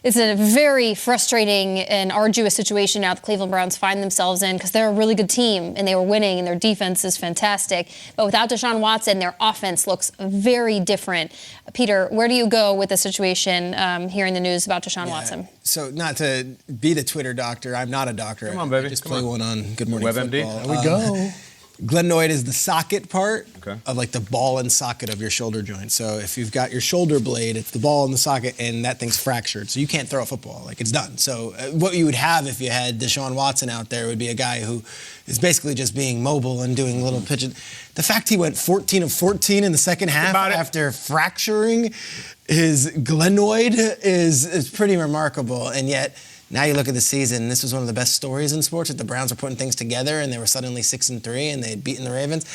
It's a very frustrating and arduous situation now the Cleveland Browns find themselves in because they're a really good team and they were winning and their defense is fantastic. But without Deshaun Watson, their offense looks very different. Peter, where do you go with the situation hearing the news about Deshaun Watson? So not to be the Twitter doctor, I'm not a doctor. Come on, baby. I just play one on Good Morning WebMD. Football. There we go. Glenoid is the socket part of like the ball and socket of your shoulder joint. So if you've got your shoulder blade, it's the ball in the socket and that thing's fractured. So you can't throw a football. Like it's done. So what you would have if you had Deshaun Watson out there would be a guy who is basically just being mobile and doing little pitches. The fact he went 14 of 14 in the second half after fracturing his glenoid is pretty remarkable. And yet now you look at the season, this was one of the best stories in sports, that the Browns were putting things together and they were suddenly 6-3 and they had beaten the Ravens.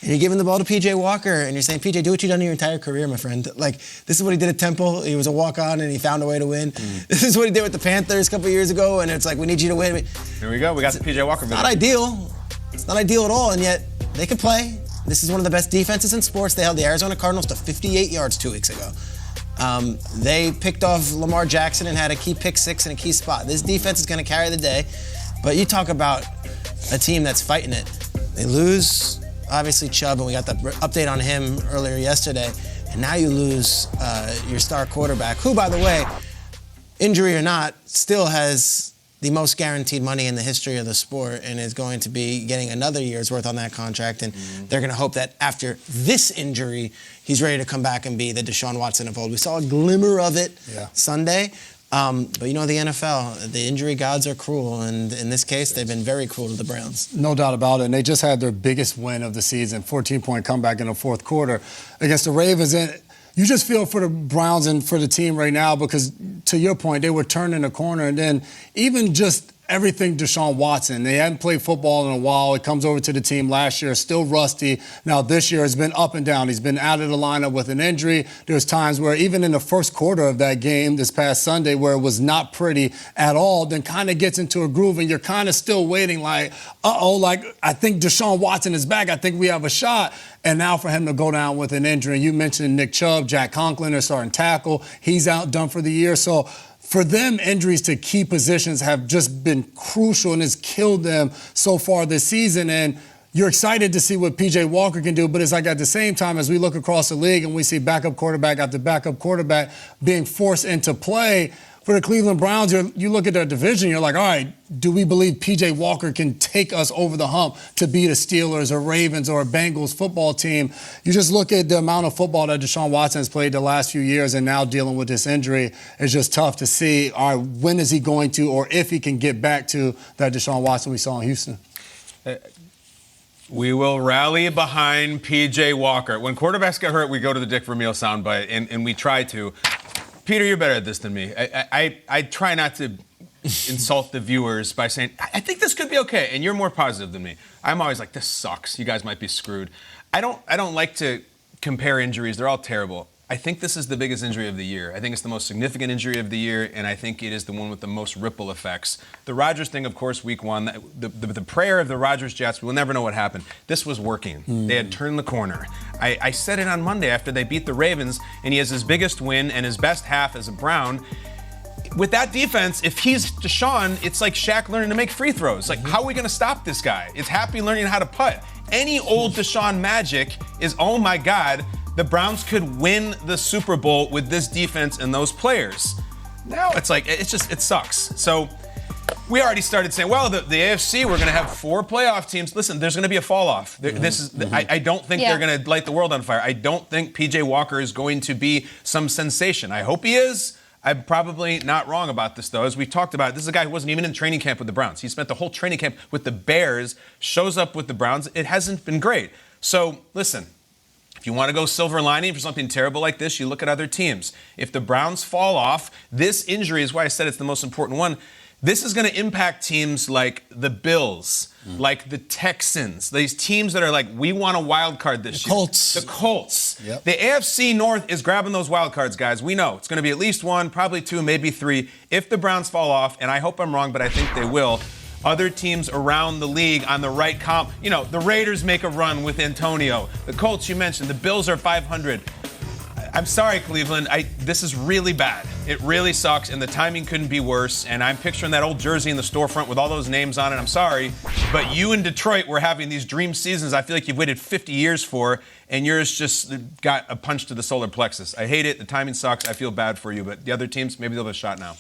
And you're giving the ball to P.J. Walker and you're saying, P.J., do what you've done in your entire career, my friend. Like, this is what he did at Temple. He was a walk-on and he found a way to win. This is what he did with the Panthers a couple years ago, and it's like, we need you to win. Here we go. We got the P.J. Walker video. Not ideal. It's not ideal at all, and yet they could play. This is one of the best defenses in sports. They held the Arizona Cardinals to 58 yards 2 weeks ago. They picked off Lamar Jackson and had a key pick six in a key spot. This defense is going to carry the day. But you talk about a team that's fighting it. They lose, obviously, Chubb, and we got the update on him earlier yesterday. And now you lose your star quarterback, who, by the way, injury or not, still has the most guaranteed money in the history of the sport and is going to be getting another year's worth on that contract. And they're going to hope that after this injury, he's ready to come back and be the Deshaun Watson of old. We saw a glimmer of it Sunday. But you know, the NFL, the injury gods are cruel. And in this case, they've been very cruel to the Browns. No doubt about it. And they just had their biggest win of the season, 14-point comeback in the fourth quarter against the Ravens. And you just feel for the Browns and for the team right now because, to your point, they were turning the corner. And then even just everything Deshaun Watson, they hadn't played football in a while. He comes over to the team last year, still rusty. Now this year has been up and down. He's been out of the lineup with an injury. There's times where even in the first quarter of that game this past Sunday where it was not pretty at all, then kind of gets into a groove and you're kind of still waiting like, like I think Deshaun Watson is back. I think we have a shot. And now for him to go down with an injury, you mentioned Nick Chubb, Jack Conklin, they're starting tackle. He's out, done for the year. So for them, injuries to key positions have just been crucial and has killed them so far this season. And you're excited to see what P.J. Walker can do, but it's like at the same time, as we look across the league and we see backup quarterback after backup quarterback being forced into play, for the Cleveland Browns, you look at their division, you're like, all right, do we believe P.J. Walker can take us over the hump to beat a Steelers or Ravens or a Bengals football team? You just look at the amount of football that Deshaun Watson has played the last few years and now dealing with this injury. It's just tough to see, all right, when is he going to, or if he can get back to that Deshaun Watson we saw in Houston. We will rally behind P.J. Walker. When quarterbacks get hurt, we go to the Dick Vermeil soundbite, and we try to. Peter, you're better at this than me. I try not to insult the viewers by saying, I think this could be okay, and you're more positive than me. I'm always like, this sucks. You guys might be screwed. I don't like to compare injuries. They're all terrible. I think this is the biggest injury of the year. I think it's the most significant injury of the year, and I think it is the one with the most ripple effects. The Rodgers thing, of course, week one, the prayer of the Rodgers-Jets, we'll never know what happened. This was working. They had turned the corner. I said it on Monday after they beat the Ravens, and he has his biggest win and his best half as a Brown. With that defense, if he's Deshaun, it's like Shaq learning to make free throws. Like, how are we going to stop this guy? It's Happy learning how to putt. Any old Deshaun magic is, oh my God, the Browns could win the Super Bowl with this defense and those players. Now it's like, it sucks. So we already started saying, well, the AFC, we're going to have 4 playoff teams. Listen, there's going to be a fall off. I don't think they're going to light the world on fire. I don't think P.J. Walker is going to be some sensation. I hope he is. I'm probably not wrong about this, though. As we talked about, this is a guy who wasn't even in training camp with the Browns. He spent the whole training camp with the Bears, shows up with the Browns. It hasn't been great. So, listen, if you want to go silver lining for something terrible like this, you look at other teams. If the Browns fall off, this injury is why I said it's the most important one. This is going to impact teams like the Bills, like the Texans, these teams that are like, we want a wild card this year. The Colts. Yep. The AFC North is grabbing those wild cards, guys. We know it's going to be at least 1, probably 2, maybe 3. If the Browns fall off, and I hope I'm wrong, but I think they will, other teams around the league on the right comp, you know, the Raiders make a run with Antonio. The Colts, you mentioned, the Bills are 500. I'm sorry, Cleveland. This is really bad. It really sucks, and the timing couldn't be worse. And I'm picturing that old jersey in the storefront with all those names on it. I'm sorry, but you in Detroit were having these dream seasons I feel like you've waited 50 years for, and yours just got a punch to the solar plexus. I hate it. The timing sucks. I feel bad for you, but the other teams, maybe they'll have a shot now.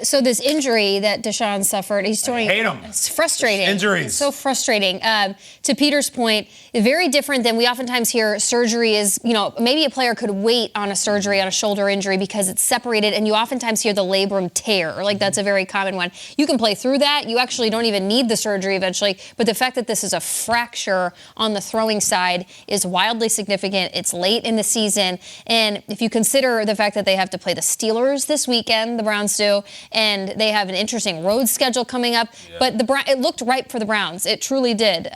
So this injury that Deshaun suffered, he's doing. I hate him. It's frustrating. Injuries. It's so frustrating. To Peter's point, very different than we oftentimes hear. Surgery is, maybe a player could wait on a surgery on a shoulder injury because it's separated, and you oftentimes hear the labrum tear. Like that's a very common one. You can play through that. You actually don't even need the surgery eventually. But the fact that this is a fracture on the throwing side is wildly significant. It's late in the season, and if you consider the fact that they have to play the Steelers this weekend, the Browns do. And they have an interesting road schedule coming up. Yeah. But it looked ripe for the Browns. It truly did.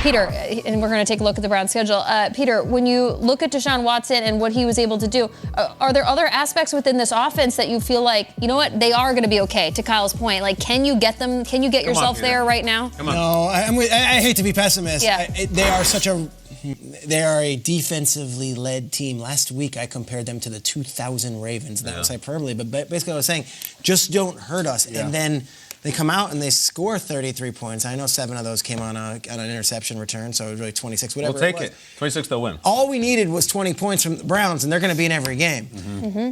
Peter, and we're going to take a look at the Browns schedule. Peter, when you look at Deshaun Watson and what he was able to do, are there other aspects within this offense that you feel like, you know what, they are going to be okay, to Kyle's point? Like, can you get them? Can you get yourself there right now? Come on. No, I hate to be pessimist. Yeah. They are a defensively led team. Last week, I compared them to the 2000 Ravens. That was hyperbole, but basically I was saying, just don't hurt us. Yeah. And then they come out and they score 33 points. I know 7 of those came on an interception return, so it was really 26, whatever We'll take it was. it. 26, they'll win. All we needed was 20 points from the Browns, and they're going to be in every game. Mm-hmm.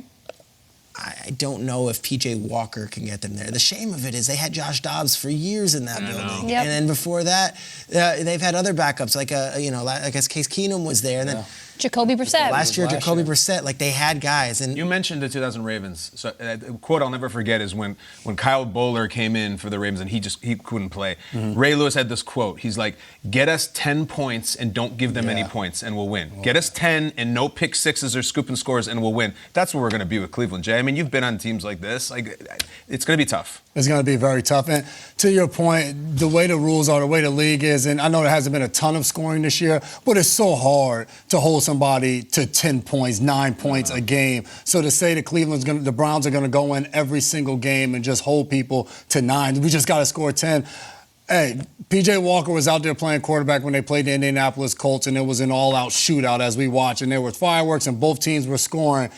I don't know if P.J. Walker can get them there. The shame of it is they had Josh Dobbs for years in that building. Yep. And then before that, they've had other backups, like I guess Case Keenum was there. And then Jacoby Brissett. Last year, Jacoby Brissett, like they had guys. And you mentioned the 2000 Ravens. So a quote I'll never forget is when Kyle Bowler came in for the Ravens and he couldn't play. Mm-hmm. Ray Lewis had this quote. He's like, "Get us 10 points and don't give them any points and we'll win. Get us 10 and no pick sixes or scooping scores and we'll win." That's what we're going to be with Cleveland, Jay. I mean, you've been on teams like this. Like, it's going to be tough. It's going to be very tough. And to your point, the way the rules are, the way the league is, and I know there hasn't been a ton of scoring this year, but it's so hard to hold somebody to 10 points, 9 points a game. So to say that the Browns are going to go in every single game and just hold people to 9, we just got to score 10. Hey, P.J. Walker was out there playing quarterback when they played the Indianapolis Colts, and it was an all-out shootout as we watched, and there were fireworks, and both teams were scoring.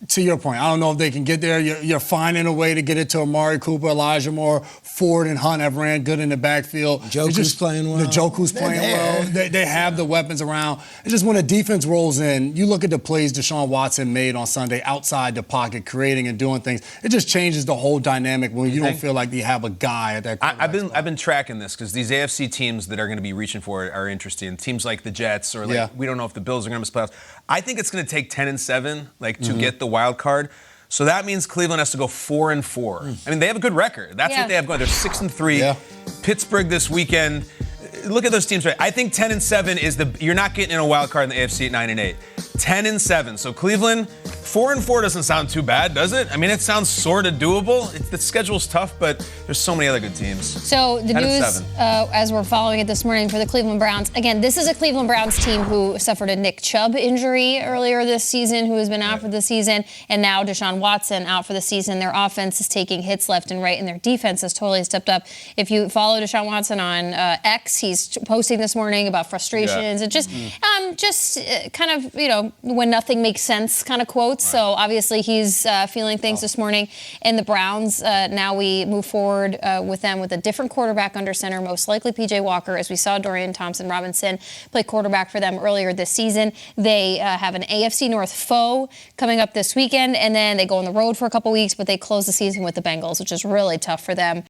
To your point, I don't know if they can get there. You're finding a way to get it to Amari Cooper, Elijah Moore, Ford, and Hunt have ran good in the backfield. Joku's playing well. The Joku's playing well. They have the weapons around. It's just when a defense rolls in, you look at the plays Deshaun Watson made on Sunday outside the pocket, creating and doing things. It just changes the whole dynamic when you don't feel like you have a guy at that quarterback. I've been tracking this because these AFC teams that are going to be reaching for it are interesting. Teams like the Jets or we don't know if the Bills are going to miss playoffs. I think it's going to take 10-7 to get the wild card. So that means Cleveland has to go 4-4. I mean, they have a good record. That's what they have going. They're 6-3. Yeah. Pittsburgh this weekend. Look at those teams. Right. I think 10-7 is you're not getting in a wild card in the AFC at 9-8. 10-7. So Cleveland, 4-4 doesn't sound too bad, does it? I mean, it sounds sort of doable. The schedule's tough, but there's so many other good teams. So the news, as we're following it this morning for the Cleveland Browns, again, this is a Cleveland Browns team who suffered a Nick Chubb injury earlier this season, who has been out for the season, and now Deshaun Watson out for the season. Their offense is taking hits left and right, and their defense has totally stepped up. If you follow Deshaun Watson on X, he's posting this morning about frustrations and just kind of, when nothing makes sense kind of quotes. Right. So obviously he's feeling things this morning. And the Browns, now we move forward with them with a different quarterback under center, most likely P.J. Walker, as we saw Dorian Thompson-Robinson play quarterback for them earlier this season. They have an AFC North foe coming up this weekend, and then they go on the road for a couple weeks, but they close the season with the Bengals, which is really tough for them.